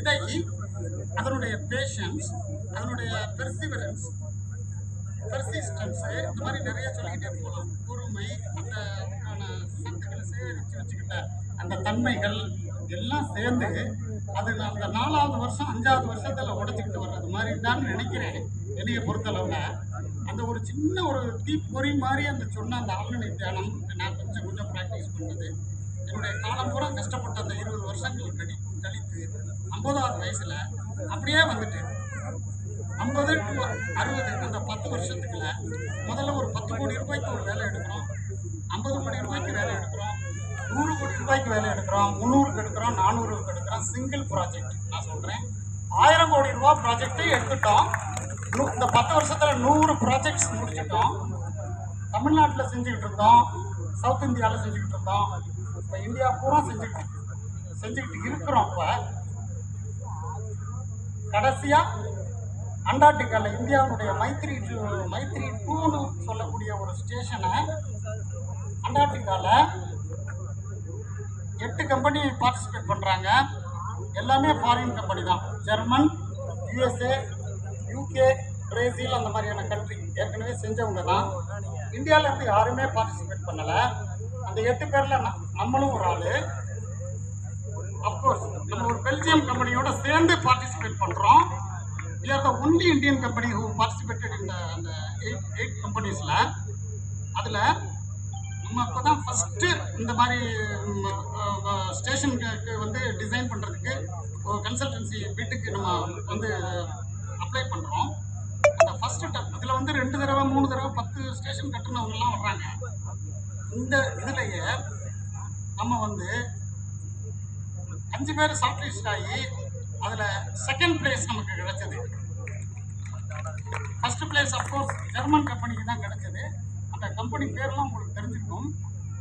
விதை, அதனுடைய பேஷன்ஸ், அதனுடைய பெர்சிவரன்ஸ், பெர்சிஸ்டன்ஸு, இந்த மாதிரி நிறைய சொல்லிக்கிட்டே போகலாம். பொறுமை, அந்த அதுக்கான சத்துக்களை சேகரித்து வச்சுக்கிட்ட அந்த தன்மைகள் எல்லாம் சேர்ந்து அது அந்த 4வது வருஷம் 5வது வருஷத்தில் உடைச்சிக்கிட்டு வர்றது மாதிரி தான் நினைக்கிறேன். என்னைய பொறுத்தளவில் அந்த ஒரு சின்ன ஒரு தீப்பொறி மாதிரி அந்த சொன்ன அந்த ஆழ்நிலை தியானம் நான் கொஞ்சம் கொஞ்சம் ப்ராக்டிஸ் பண்ணது. என்னுடைய காலம் பூரா கஷ்டப்பட்ட அந்த 20 வருஷங்கள் கழித்து 50வது வயசில் அப்படியே வந்துட்டு 50 to 60 அந்த 10 வருஷத்துக்குள்ள முதல்ல ஒரு 10 கோடி ரூபாய்க்கு ஒரு வேலை எடுக்கிறோம், 50 கோடி ரூபாய்க்கு வேலை எடுக்கிறோம், 100 கோடி ரூபாய்க்கு வேலை எடுக்கிறோம், 300க்கு எடுக்கிறோம், 400க்கு எடுக்கிறோம். சிங்கிள் ப்ராஜெக்ட் நான் சொல்கிறேன். 1000 கோடி ரூபா ப்ராஜெக்டை எடுத்துட்டோம். இந்த 10 வருஷத்தில் 100 ப்ராஜெக்ட்ஸ் முடிச்சிட்டோம். தமிழ்நாட்டில் செஞ்சுக்கிட்டு இருந்தோம், சவுத் இந்தியாவில் செஞ்சுக்கிட்டு இருந்தோம், இப்போ இந்தியா பூரா செஞ்சுக்கிட்டு இருக்கிறோம். இப்போ கடைசியாக அண்டார்டிகாவில் இந்தியாவுடைய மைத்ரி 2ன்னு சொல்லக்கூடிய ஒரு ஸ்டேஷனை அண்டார்டிகாவில் 8 கம்பெனி பார்ட்டிசிபேட் பண்ணுறாங்க. எல்லாமே ஃபாரின் கம்பெனி தான். ஜெர்மன், USA, UK, பிரேசில், அந்த மாதிரியான கண்ட்ரி ஏற்கனவே செஞ்சவங்க தான். இந்தியாவிலேருந்து யாருமே பார்ட்டிசிபேட் பண்ணலை. அந்த 8 பேரில் நம்மளும் ஒரு ஆள். அப்கோர்ஸ் நம்ம ஒரு பெல்ஜியம் கம்பெனியோட சேர்ந்து பார்ட்டிசிபேட் பண்ணுறோம். We are the only Indian company who participated in the 8 companiesல. அதில் நம்ம இப்போ தான் ஃபஸ்ட்டு இந்த மாதிரி ஸ்டேஷனுக்கு வந்து டிசைன் பண்ணுறதுக்கு ஒரு கன்சல்டன்சி வீட்டுக்கு நம்ம வந்து அப்ளை பண்ணுறோம். அந்த ஃபஸ்ட்டு ஸ்டெப் இதில் வந்து 2 தடவை 3 தடவை 10 ஸ்டேஷன் கட்டுனவங்கலாம் வர்றாங்க. இந்த இதுலேயே நம்ம வந்து 5 பேர் ஷார்ட் லிஸ்ட் ஆகி அதில் செகண்ட் பிளேஸ் நமக்கு கிடைச்சது. ஃபர்ஸ்ட் பிளேஸ் அப்கோர்ஸ் ஜெர்மன் கம்பெனிக்கு தான் கிடைச்சது. அந்த கம்பெனி பேர்லாம் உங்களுக்கு தெரிஞ்சுக்கணும்.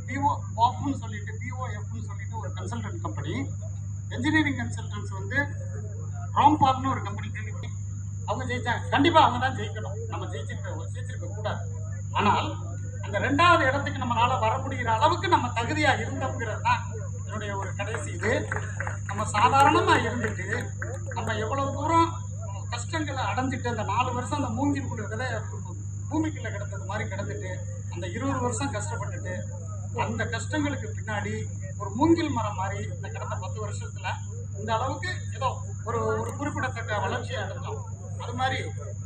BOFன்னு சொல்லிட்டு ஒரு கன்சல்டன்ட் கம்பெனி. என்ஜினியரிங் கன்சல்டன்ஸ் வந்து ராம்பால்னு ஒரு கம்பெனி கேள்வி அவங்க ஜெயிச்சாங்க. கண்டிப்பாக அவங்க தான் ஜெயிக்கணும், நம்ம ஜெயிச்சிருக்க கூடாது. ஆனால் அந்த 2வது இடத்துக்கு நம்மளால் வர முடிகிற அளவுக்கு நம்ம தகுதியாக இருந்தோங்கிறது தான் என்னுடைய ஒரு கடைசி இது. நம்ம சாதாரணமாக இருந்துட்டு நம்ம எவ்வளவு தூரம் கஷ்டங்களை அடைஞ்சிட்டு அந்த 4 வருஷம் அந்த மூங்கிற்குள்ள விதை பூமிக்குள்ள கிடந்தது மாதிரி கிடந்துட்டு அந்த 20 வருஷம் கஷ்டப்பட்டுட்டு அந்த கஷ்டங்களுக்கு பின்னாடி ஒரு மூங்கில் மரம் மாதிரி இந்த கடந்த 10 வருஷத்துல இந்த அளவுக்கு ஏதோ ஒரு குறிப்பிடத்தக்க வளர்ச்சியை அடைஞ்சோம். அது மாதிரி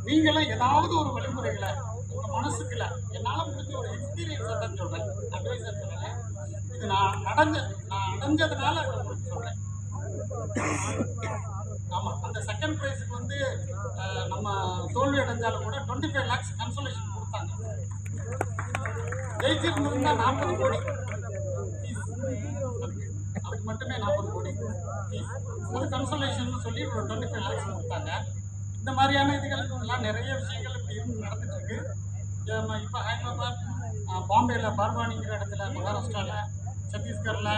நீங்களும் ஏதாவது ஒரு வழிமுறைகளை உங்க மனசுக்குள்ள என்னால் முடிஞ்ச ஒரு எக்ஸ்பீரியன்ஸை தான் சொல்றேன், அட்வைஸர் சொல்லலை. இது நான் அடைஞ்சதுனால உங்களுக்கு சொல்றேன். ஆமாம், அந்த செகண்ட் ப்ரைஸுக்கு வந்து நம்ம தோல்வி அடைஞ்சாலும் கூட 25 lakhs கன்சோலேஷன் கொடுத்தாங்க. ஜெயிச்சிருந்ததுன்னா 40 கோடி ஃபீஸ், அதுக்கு மட்டுமே 40 கோடி ஃபீஸ். ஒரு கன்சோலேஷன் சொல்லி ஒரு 25 lakhs கொடுத்தாங்க. இந்த மாதிரியான இதுகளுக்கெல்லாம் நிறைய விஷயங்கள் இப்படி இருந்து நடந்துட்டு இருக்கு. இப்போ ஹைதராபாத், பாம்பேயில் பார்வானிங்கிற இடத்துல, மகாராஷ்டிராவில், சத்தீஸ்கரில்